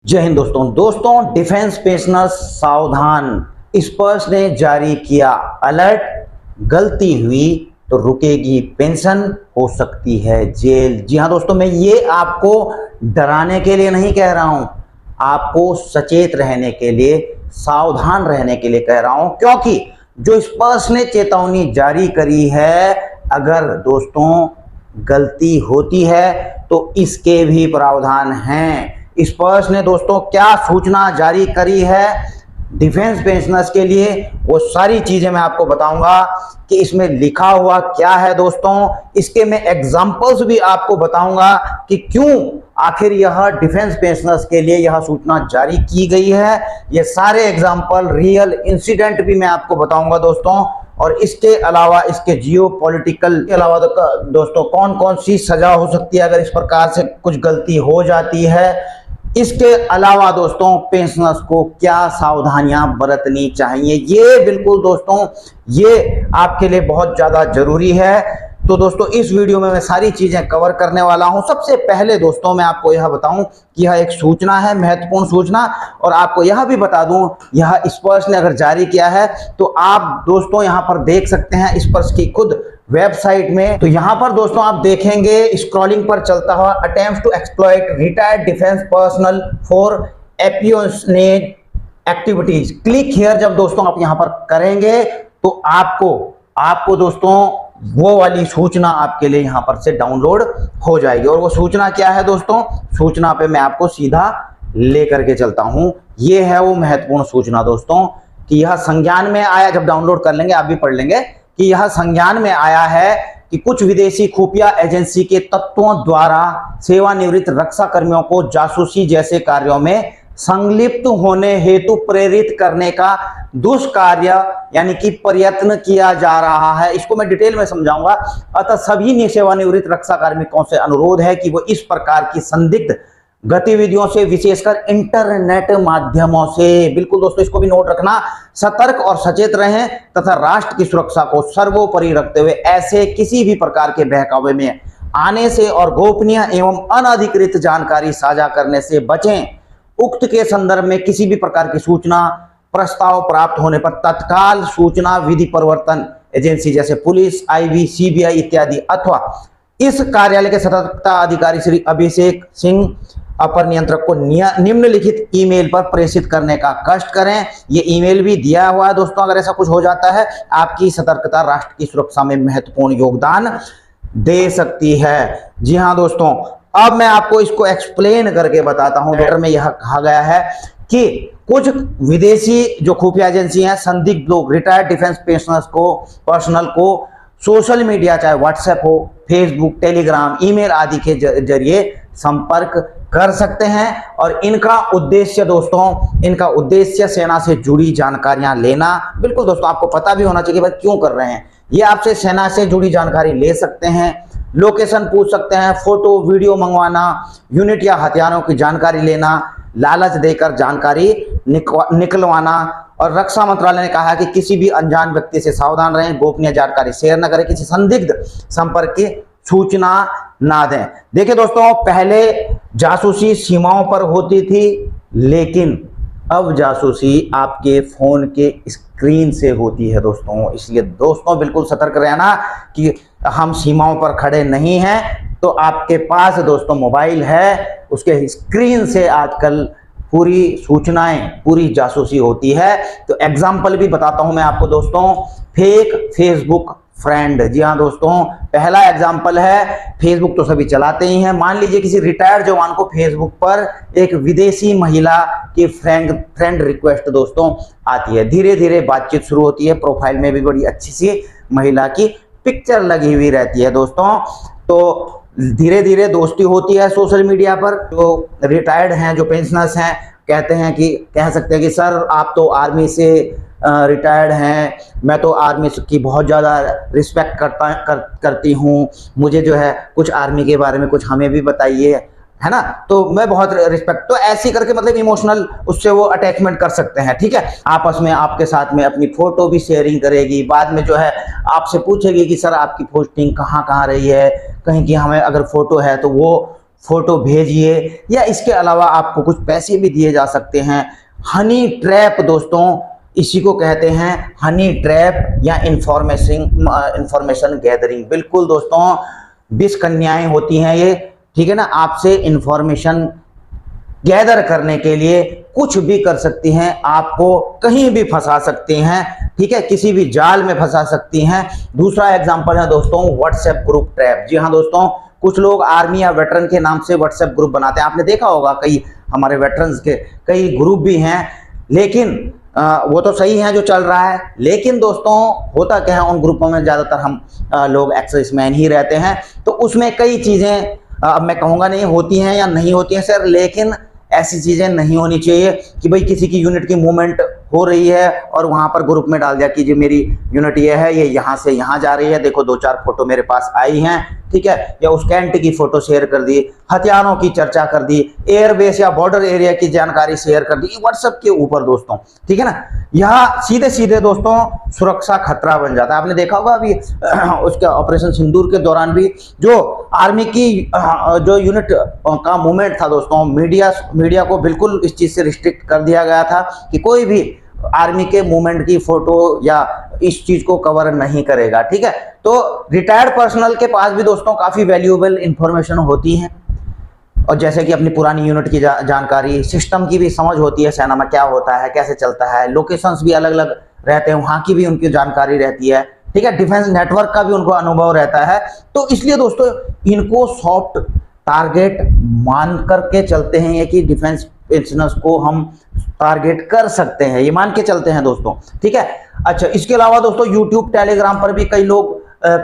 जय हिंद दोस्तों defence pensioners सावधान। स्पर्श ने जारी किया अलर्ट, गलती हुई तो रुकेगी पेंशन, हो सकती है जेल। जी हाँ दोस्तों, मैं ये आपको डराने के लिए नहीं कह रहा हूं, आपको सचेत रहने के लिए, सावधान रहने के लिए कह रहा हूं, क्योंकि जो स्पर्श ने चेतावनी जारी करी है, अगर दोस्तों गलती होती है तो इसके भी प्रावधान हैं। स्पर्श ने दोस्तों क्या सूचना जारी करी है डिफेंस पेंशनर्स के लिए, वो सारी चीजें मैं आपको बताऊंगा कि इसमें लिखा हुआ क्या है दोस्तों। इसके मैं एग्जांपल्स भी आपको बताऊंगा कि क्यों आखिर यह डिफेंस पेंशनर्स के लिए यह सूचना जारी की गई है। ये सारे एग्जांपल, रियल इंसिडेंट भी मैं आपको बताऊंगा दोस्तों। और इसके अलावा, इसके जियो पॉलिटिकल के अलावा दोस्तों कौन कौन सी सजा हो सकती है अगर इस प्रकार से कुछ गलती हो जाती है। इसके अलावा दोस्तों पेंशनर्स को क्या सावधानियां बरतनी चाहिए, ये बिल्कुल दोस्तों ये आपके लिए बहुत ज्यादा जरूरी है। तो दोस्तों इस वीडियो में मैं सारी चीजें कवर करने वाला हूं। सबसे पहले दोस्तों मैं आपको यह बताऊं कि यह एक सूचना है, महत्वपूर्ण सूचना, और आपको यह भी बता दूं यह स्पर्श ने अगर जारी किया है तो आप दोस्तों यहां पर देख सकते हैं स्पर्श की खुद वेबसाइट में। तो यहां पर दोस्तों आप देखेंगे स्क्रॉलिंग पर चलता हुआ, attempts to exploit retired defence personnel for espionage activities, click here. जब दोस्तों आप यहां पर करेंगे तो आपको दोस्तों वो वाली सूचना आपके लिए यहां पर से डाउनलोड हो जाएगी। और वो सूचना क्या है दोस्तों, सूचना पे मैं आपको सीधा लेकर के चलता हूं। ये है वो महत्वपूर्ण सूचना दोस्तों कि यह संज्ञान में आया, जब डाउनलोड कर लेंगे आप भी पढ़ लेंगे कि यह संज्ञान में आया है कि कुछ विदेशी खुफिया एजेंसी के तत्वों द्वारा सेवानिवृत्त रक्षा कर्मियों को जासूसी जैसे कार्यों में संलिप्त होने हेतु प्रेरित करने का दुष्कार्य यानी कि प्रयत्न किया जा रहा है। इसको मैं डिटेल में समझाऊंगा। अतः सभी सेवानिवृत्त रक्षा कार्मिकों से अनुरोध है कि वो इस प्रकार की संदिग्ध गतिविधियों से, विशेषकर इंटरनेट माध्यमों से, बिल्कुल दोस्तों इसको भी नोट रखना, सतर्क और सचेत रहें तथा राष्ट्र की सुरक्षा को सर्वोपरि रखते हुए ऐसे किसी भी प्रकार के बहकावे में आने से और गोपनीय एवं अनधिकृत जानकारी साझा करने से बचें। उक्त के संदर्भ में किसी भी प्रकार की सूचना प्रस्ताव प्राप्त होने पर तत्काल सूचना विधि प्रवर्तन एजेंसी जैसे पुलिस, आईबी, सीबीआई इत्यादि अथवा इस कार्यालय के सतर्कता अधिकारी श्री अभिषेक सिंह अपर नियंत्रक को निम्नलिखित ईमेल पर प्रेषित करने का कष्ट करें। ये ईमेल भी दिया हुआ है दोस्तों। अगर ऐसा कुछ हो जाता है, आपकी सतर्कता राष्ट्र की सुरक्षा में महत्वपूर्ण योगदान दे सकती है। जी हाँ दोस्तों, अब मैं आपको इसको एक्सप्लेन करके बताता हूं। लेटर में यह कहा गया है कि कुछ विदेशी जो खुफिया एजेंसी हैं, संदिग्ध लोग रिटायर्ड डिफेंस पेंशनर्स को, पर्सनल को सोशल मीडिया, चाहे व्हाट्सएप हो, फेसबुक, टेलीग्राम, ईमेल आदि के जरिए संपर्क कर सकते हैं। और इनका उद्देश्य दोस्तों, इनका उद्देश्य सेना से जुड़ी जानकारियां लेना। बिल्कुल दोस्तों आपको पता भी होना चाहिए भाई क्यों कर रहे हैं ये। आपसे सेना से जुड़ी जानकारी ले सकते हैं, लोकेशन पूछ सकते हैं, फोटो वीडियो मंगवाना, यूनिट या हथियारों की जानकारी लेना, लालच देकर जानकारी निकलवाना। और रक्षा मंत्रालय ने कहा है कि किसी भी अनजान व्यक्ति से सावधान रहें, गोपनीय जानकारी शेयर न करें, किसी संदिग्ध संपर्क की सूचना ना दें। देखिए दोस्तों, पहले जासूसी सीमाओं पर होती थी, लेकिन अब जासूसी आपके फोन के स्क्रीन से होती है दोस्तों। इसलिए दोस्तों बिल्कुल सतर्क रहना कि हम सीमाओं पर खड़े नहीं हैं। तो आपके पास दोस्तों मोबाइल है, उसके स्क्रीन से आजकल पूरी सूचनाएं, पूरी जासूसी होती है। तो एग्जाम्पल भी बताता हूं मैं आपको दोस्तों। Fake Facebook friend. जी हाँ दोस्तों, पहला एग्जाम्पल है, फेसबुक तो सभी चलाते ही हैं। मान लीजिए किसी रिटायर्ड जवान को फेसबुक पर एक विदेशी महिला की फ्रेंड रिक्वेस्ट दोस्तों आती है। धीरे धीरे बातचीत शुरू होती है, प्रोफाइल में भी बड़ी अच्छी सी महिला की पिक्चर लगी हुई रहती है दोस्तों। तो धीरे धीरे दोस्ती होती है सोशल मीडिया पर। जो रिटायर्ड हैं, जो पेंशनर्स हैं, कहते हैं कि, कह सकते हैं कि सर आप तो आर्मी से रिटायर्ड हैं, मैं तो आर्मी की बहुत ज़्यादा रिस्पेक्ट करती हूँ, मुझे जो है कुछ आर्मी के बारे में कुछ हमें भी बताइए, है ना, तो मैं बहुत रिस्पेक्ट। तो ऐसी करके मतलब इमोशनल उससे वो अटैचमेंट कर सकते हैं। ठीक है, आपस में आपके साथ में अपनी फोटो भी शेयरिंग करेगी, बाद में जो है आपसे पूछेगी कि सर आपकी पोस्टिंग कहाँ कहाँ रही है, कहीं की हमें अगर फोटो है तो वो फोटो भेजिए, या इसके अलावा आपको कुछ पैसे भी दिए जा सकते हैं। हनी ट्रैप दोस्तों, इसी को कहते हैं हनी ट्रैप या इंफॉर्मेशन गैदरिंग। बिल्कुल दोस्तों, 20 कन्याएं होती हैं ये, ठीक है ना, आपसे इंफॉर्मेशन गैदर करने के लिए कुछ भी कर सकती हैं, आपको कहीं भी फंसा सकती हैं, ठीक है, किसी भी जाल में फंसा सकती हैं। दूसरा एग्जांपल है दोस्तों व्हाट्सएप ग्रुप ट्रैप। जी हाँ दोस्तों, कुछ लोग आर्मी या वेटरन के नाम से व्हाट्सएप ग्रुप बनाते हैं। आपने देखा होगा कई हमारे वेटरन्स के कई ग्रुप भी हैं, लेकिन वो तो सही है जो चल रहा है, लेकिन दोस्तों होता क्या है, उन ग्रुपों में ज़्यादातर हम लोग एक्सर्विसमैन ही रहते हैं, तो उसमें कई चीज़ें अब मैं कहूँगा नहीं होती हैं या नहीं होती हैं सर, लेकिन ऐसी चीज़ें नहीं होनी चाहिए कि भाई किसी की यूनिट की मूवमेंट हो रही है और वहाँ पर ग्रुप में डाल दिया कि जी मेरी यूनिट ये है, ये यहाँ से यहाँ जा रही है, देखो 2-4 फोटो मेरे पास आई हैं, ठीक है, या उस कैंट की फोटो शेयर कर दी, हथियारों की चर्चा कर दी, एयरबेस या बॉर्डर एरिया की जानकारी शेयर कर दी व्हाट्सएप के ऊपर दोस्तों, ठीक है ना। यह सीधे सीधे दोस्तों सुरक्षा खतरा बन जाता है। आपने देखा होगा अभी उसके ऑपरेशन सिंदूर के दौरान भी जो आर्मी की जो यूनिट का मूवमेंट था दोस्तों, मीडिया को बिल्कुल इस चीज से रिस्ट्रिक्ट कर दिया गया था कि कोई भी आर्मी के मूवमेंट की फोटो या इस चीज को कवर नहीं करेगा, ठीक है। तो रिटायर्ड पर्सनल के पास भी दोस्तों काफी वैल्यूएबल इंफॉर्मेशन होती है, और जैसे कि अपनी पुरानी यूनिट की जानकारी, सिस्टम की भी समझ होती है, सेना में क्या होता है, कैसे चलता है, लोकेशंस भी अलग अलग रहते हैं, वहां की भी उनकी जानकारी रहती है, ठीक है, डिफेंस नेटवर्क का भी उनको अनुभव रहता है। तो इसलिए दोस्तों इनको सॉफ्ट टारगेट मान करके चलते हैं, ये कि डिफेंस बिजनेस को हम टारगेट कर सकते हैं, ये मान के चलते हैं दोस्तों, ठीक है। अच्छा, इसके अलावा दोस्तों यूट्यूब टेलीग्राम पर भी कई लोग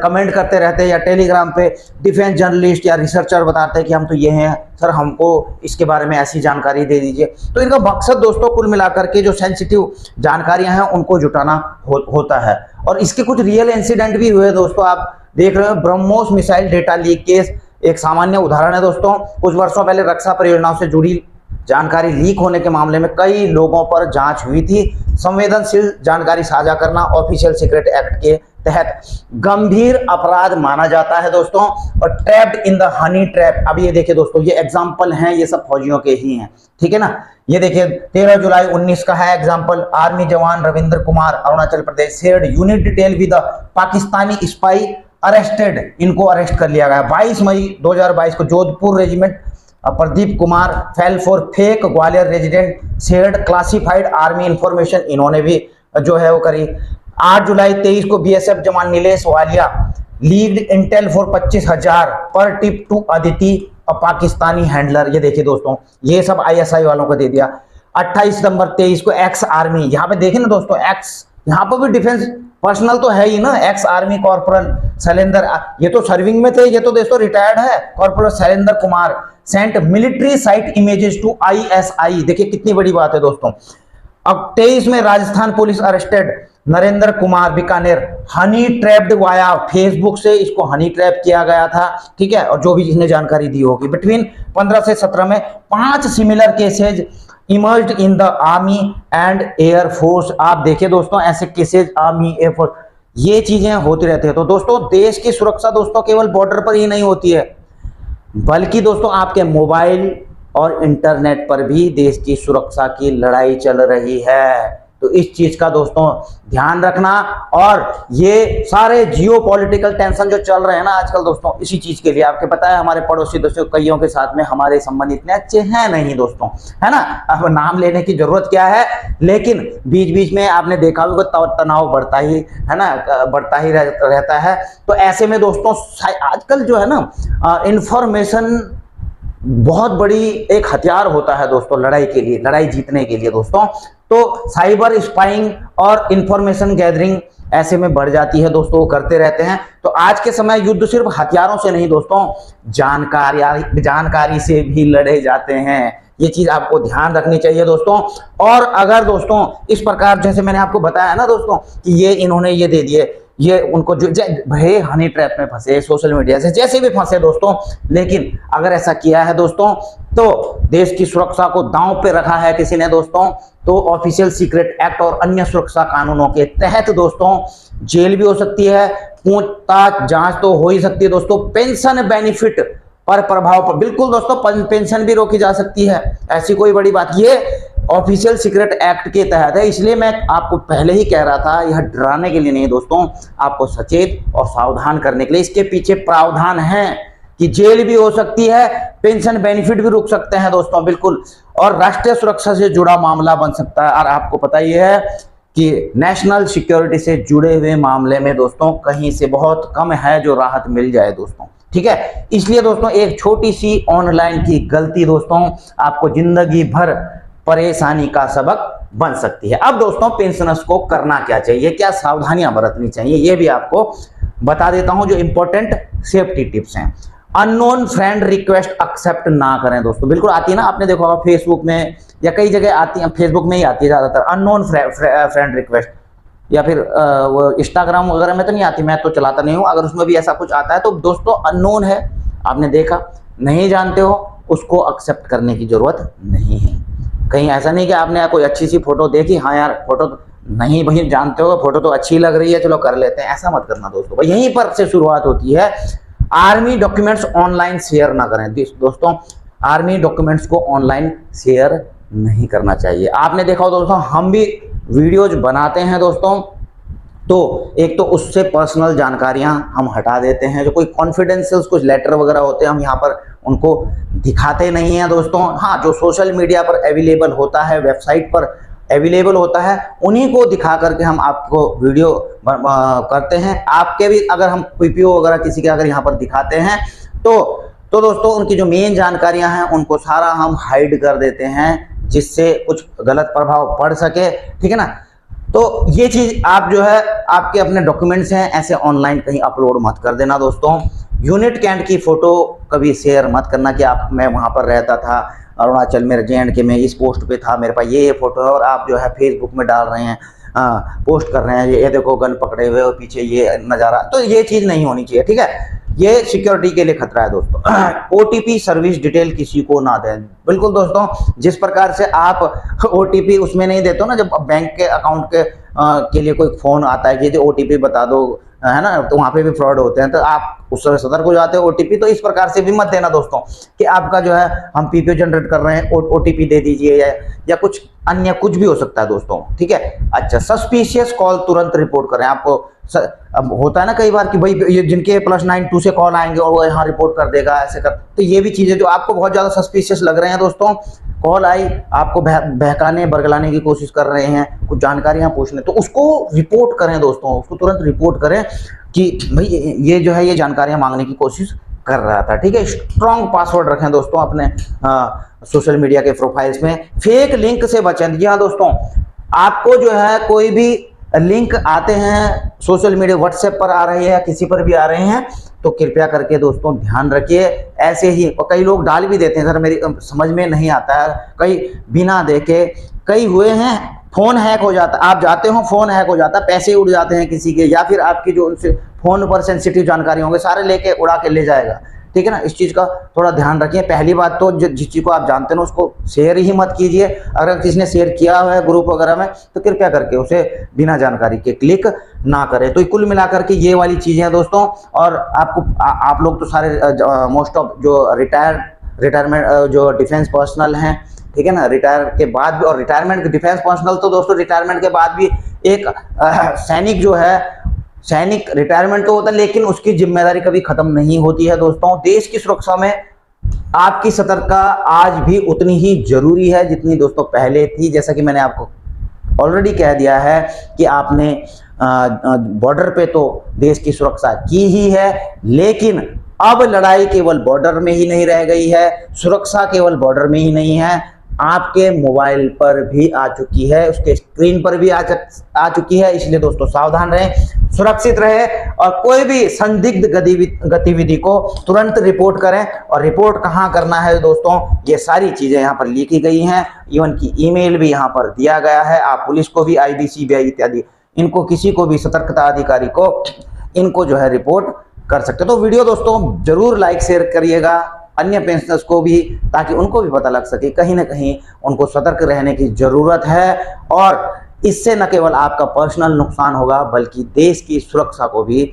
कमेंट करते रहते हैं, या टेलीग्राम पे डिफेंस जर्नलिस्ट या रिसर्चर बताते हैं कि हम तो ये हैं सर, हमको इसके बारे में ऐसी जानकारी दे दीजिए। तो इनका मकसद दोस्तों कुल मिलाकर के जो सेंसिटिव जानकारियां हैं उनको जुटाना होता है। और इसके कुछ रियल इंसिडेंट भी हुए दोस्तों, आप देख रहे हो BrahMos missile data leak case एक सामान्य उदाहरण है दोस्तों। कुछ वर्षों पहले रक्षा परियोजनाओं से जुड़ी जानकारी लीक होने के मामले में कई लोगों पर जांच हुई थी। संवेदनशील जानकारी साझा करना ऑफिशियल सीक्रेट एक्ट के तहत गंभीर अपराध माना जाता है दोस्तों। और trapped in the honey trap, अब ये देखिए दोस्तों, ये एग्जांपल हैं, ये सब फौजियों के ही हैं, ठीक है ना। ये देखिए 13 जुलाई 19 का है एग्जांपल, आर्मी जवान Ravindra Kumar Arunachal Pradesh shared unit detail with the Pakistani spy arrested, इनको अरेस्ट कर लिया गया। 22 मई 2022 को Jodhpur regiment Pradeep Kumar fell for fake Gwalior resident shared classified army information, इन्होंने भी जो है वो करी। 8 जुलाई 23 को बीएसएफ जवान Nilesh Walia leaked intel for 25,000 पर tip to Aditi Pakistani handler, ये देखिए दोस्तों ये सब आईएसआई वालों को दे दिया। 28 सितंबर 23 को एक्स आर्मी, यहाँ पे देखें ना दोस्तों एक्स, यहाँ पर भी डिफेंस पर्सनल तो है ही ना, एक्स आर्मी कॉर्पोरल शैलेंद्र, ये तो सर्विंग में थे, ये तो दोस्तों रिटायर्ड है, corporal Shailendra Kumar sent military site images to ISI, देखिए कितनी बड़ी बात है दोस्तों। अब 23 में Rajasthan police arrested Narendra Kumar Bikaner, honey trapped via Facebook से इसको हनी ट्रैप किया गया था, ठीक है, और जो भी इसने जानकारी दी होगी। बिटवीन 15 से 17 में 5 similar cases emerged in the army and air force, आप देखिए दोस्तों ऐसे केसेज आर्मी एयर फोर्स, ये चीजें होती रहती है। तो दोस्तों देश की सुरक्षा दोस्तों केवल बॉर्डर पर ही नहीं होती है, बल्कि दोस्तों आपके मोबाइल और इंटरनेट पर भी देश की सुरक्षा की लड़ाई चल रही है। तो इस चीज का दोस्तों ध्यान रखना, और ये सारे जियोपॉलिटिकल टेंशन जो चल रहे हैं ना आजकल दोस्तों, इसी चीज के लिए आपके पता है हमारे पड़ोसी दोस्तों कईयों के साथ में हमारे संबंध इतने अच्छे हैं नहीं दोस्तों, है ना, अब नाम लेने की जरूरत क्या है, लेकिन बीच बीच में आपने देखा होगा तनाव बढ़ता ही है ना, बढ़ता ही रहता है। तो ऐसे में दोस्तों आजकल जो है ना इंफॉर्मेशन बहुत बड़ी एक हथियार होता है दोस्तों लड़ाई के लिए, लड़ाई जीतने के लिए दोस्तों। तो साइबर स्पाइंग और इंफॉर्मेशन गैदरिंग ऐसे में बढ़ जाती है दोस्तों, वो करते रहते हैं। तो आज के समय युद्ध सिर्फ हथियारों से नहीं दोस्तों, जानकारी से भी लड़े जाते हैं, ये चीज आपको ध्यान रखनी चाहिए दोस्तों। और अगर दोस्तों इस प्रकार जैसे मैंने आपको बताया ना दोस्तों कि ये इन्होंने ये दे दिए, ये उनको जो भले हनी ट्रैप में फंसे, सोशल मीडिया से जैसे भी फंसे दोस्तों, लेकिन अगर ऐसा किया है दोस्तों तो देश की सुरक्षा को दांव पे रखा है किसी ने दोस्तों, तो ऑफिशियल सीक्रेट एक्ट और अन्य सुरक्षा कानूनों के तहत दोस्तों जेल भी हो सकती है, पूछताछ जांच तो हो ही सकती है दोस्तों, पेंशन बेनिफिट पर प्रभाव, बिल्कुल दोस्तों पेंशन भी रोकी जा सकती है, ऐसी कोई बड़ी बात, ये ऑफिशियल सीक्रेट एक्ट के तहत है। इसलिए मैं आपको पहले ही कह रहा था, यह डराने के लिए नहीं दोस्तों, आपको सचेत और सावधान करने के लिए। इसके पीछे प्रावधान है कि जेल भी हो सकती है, पेंशन बेनिफिट भी रुक सकते हैं दोस्तों, बिल्कुल, और राष्ट्रीय सुरक्षा से जुड़ा मामला बन सकता है। और आपको पता ही है कि नेशनल सिक्योरिटी से जुड़े हुए मामले में दोस्तों कहीं से बहुत कम है जो राहत मिल जाए दोस्तों, ठीक है। इसलिए दोस्तों एक छोटी सी ऑनलाइन की गलती दोस्तों आपको जिंदगी भर परेशानी का सबक बन सकती है। अब दोस्तों पेंशनर्स को करना क्या चाहिए, क्या सावधानियां बरतनी चाहिए, ये भी आपको बता देता हूं जो इंपॉर्टेंट सेफ्टी टिप्स हैं। अननोन फ्रेंड रिक्वेस्ट एक्सेप्ट ना करें दोस्तों, बिल्कुल आती है ना, आपने देखा होगा फेसबुक में या कई जगह आती है, फेसबुक में ही आती है ज्यादातर अननोन फ्रेंड रिक्वेस्ट, या फिर वो इंस्टाग्राम वगैरह में तो नहीं आती, मैं तो चलाता नहीं हूँ, अगर उसमें भी ऐसा कुछ आता है तो दोस्तों अननोन है, आपने देखा, नहीं जानते हो, उसको एक्सेप्ट करने की जरूरत नहीं है। कहीं ऐसा नहीं कि आपने कोई अच्छी सी फोटो देखी, हाँ यार फोटो नहीं भाई जानते हो, फोटो तो अच्छी लग रही है चलो कर लेते हैं, ऐसा मत करना दोस्तों, भाई यहीं पर से शुरुआत होती है। आर्मी डॉक्यूमेंट्स ऑनलाइन शेयर ना करें दोस्तों, आर्मी डॉक्यूमेंट्स को ऑनलाइन शेयर नहीं करना चाहिए। आपने देखा हो दोस्तों, हम भी वीडियोज बनाते हैं दोस्तों, तो एक तो उससे पर्सनल जानकारियां हम हटा देते हैं, जो कोई कॉन्फिडेंशियल कुछ लेटर वगैरह होते हैं हम यहाँ पर उनको दिखाते नहीं हैं दोस्तों। हाँ, जो सोशल मीडिया पर अवेलेबल होता है, वेबसाइट पर अवेलेबल होता है, उन्हीं को दिखा करके हम आपको वीडियो करते हैं। आपके भी अगर हम पीपीओ वगैरह किसी के अगर यहाँ पर दिखाते हैं तो दोस्तों उनकी जो मेन जानकारियां हैं उनको सारा हम हाइड कर देते हैं, जिससे कुछ गलत प्रभाव पड़ सके, ठीक है ना। तो ये चीज आप जो है आपके अपने डॉक्यूमेंट्स हैं ऐसे ऑनलाइन कहीं अपलोड मत कर देना दोस्तों। यूनिट कैंट की फोटो कभी शेयर मत करना कि आप मैं वहां पर रहता था अरुणाचल में, JNK में इस पोस्ट पे था, मेरे पास ये फोटो है, और आप जो है फेसबुक में डाल रहे हैं, पोस्ट कर रहे हैं, ये देखो गन पकड़े हुए और पीछे ये नज़ारा, तो ये चीज़ नहीं होनी चाहिए, ठीक है। ये सिक्योरिटी के लिए खतरा है दोस्तों। OTP सर्विस डिटेल किसी को ना दें, बिल्कुल दोस्तों, जिस प्रकार से आप OTP उसमें नहीं देते हो ना, जब बैंक के अकाउंट के लिए कोई फ़ोन आता है कि OTP बता दो, है ना, तो वहाँ पे भी फ्रॉड होते हैं, तो आप उससे सतर्क हो जाते हो। OTP तो इस प्रकार से भी मत देना दोस्तों कि आपका जो है हम PPO जनरेट कर रहे हैं, OTP दे दीजिए, या कुछ अन्य कुछ भी हो सकता है दोस्तों, ठीक है। अच्छा, सस्पिशियस कॉल तुरंत रिपोर्ट करें। आपको अब होता है ना कई बार कि भाई ये जिनके +92 से कॉल आएंगे और वो यहाँ रिपोर्ट कर देगा, ऐसे कर, तो ये भी चीज़ें जो आपको बहुत ज़्यादा सस्पिशियस लग रहे हैं दोस्तों, कॉल आई, आपको बहकाने बरगलाने की कोशिश कर रहे हैं, कुछ जानकारियां पूछने, तो उसको रिपोर्ट करें दोस्तों, उसको तुरंत रिपोर्ट करें कि भाई ये जो है ये जानकारियां मांगने की कोशिश कर रहा था, ठीक है। स्ट्रॉन्ग पासवर्ड रखें दोस्तों अपने सोशल मीडिया के प्रोफाइल्स में। फेक लिंक से बचें। जी हाँ दोस्तों, आपको जो है कोई भी लिंक आते हैं सोशल मीडिया, व्हाट्सएप पर आ रहे हैं या किसी पर भी आ रहे हैं, तो कृपया करके दोस्तों ध्यान रखिए। ऐसे ही और कई लोग डाल भी देते हैं, सर मेरी समझ में नहीं आता है, कई बिना देखे कई हुए हैं, फोन हैक हो जाता, आप जाते हो फोन हैक हो जाता, पैसे उड़ जाते हैं किसी के, या फिर आपकी जो उनसे फोन पर सेंसिटिव जानकारी होंगे सारे लेके उड़ा के ले जाएगा, ठीक है ना। इस चीज़ का थोड़ा ध्यान रखिए। पहली बात तो जिस चीज़ को आप जानते हैं उसको शेयर ही मत कीजिए। अगर किसी ने शेयर किया हुआ है ग्रुप वगैरह में तो कृपया करके उसे बिना जानकारी के क्लिक ना करें। तो कुल मिलाकर के ये वाली चीज़ें हैं दोस्तों। और आपको आप लोग तो सारे मोस्ट ऑफ जो रिटायरमेंट जो डिफेंस पर्सनल हैं, ठीक है ना, रिटायर के बाद भी, और रिटायरमेंट डिफेंस पर्सनल तो दोस्तों रिटायरमेंट के बाद भी एक सैनिक जो है, सैनिक रिटायरमेंट तो होता है लेकिन उसकी जिम्मेदारी कभी खत्म नहीं होती है दोस्तों। देश की सुरक्षा में आपकी सतर्कता आज भी उतनी ही जरूरी है जितनी दोस्तों पहले थी। जैसा कि मैंने आपको ऑलरेडी कह दिया है कि आपने बॉर्डर पे तो देश की सुरक्षा की ही है, लेकिन अब लड़ाई केवल बॉर्डर में ही नहीं रह गई है, सुरक्षा केवल बॉर्डर में ही नहीं है, आपके मोबाइल पर भी आ चुकी है, उसके स्क्रीन पर भी आ चुकी है। इसलिए दोस्तों सावधान रहें, सुरक्षित रहे, और कोई भी संदिग्ध गतिविधि को तुरंत रिपोर्ट करें। और रिपोर्ट कहां करना है दोस्तों, ये सारी चीजें यहाँ पर लिखी गई हैं, इवन की ईमेल भी यहाँ पर दिया गया है। आप पुलिस को भी, IB CBI इत्यादि, इनको किसी को भी, सतर्कता अधिकारी को, इनको जो है रिपोर्ट कर सकते। तो वीडियो दोस्तों जरूर लाइक शेयर करिएगा अन्य पेंशनर्स को भी, ताकि उनको भी पता लग सके कहीं ना कहीं उनको सतर्क रहने की जरूरत है। और इससे न केवल आपका पर्सनल नुकसान होगा बल्कि देश की सुरक्षा को भी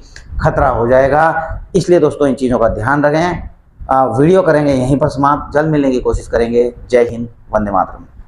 खतरा हो जाएगा। इसलिए दोस्तों इन चीज़ों का ध्यान रखें। वीडियो करेंगे यहीं पर समाप्त। जल्द मिलने की कोशिश करेंगे। जय हिंद, वंदे मातरम।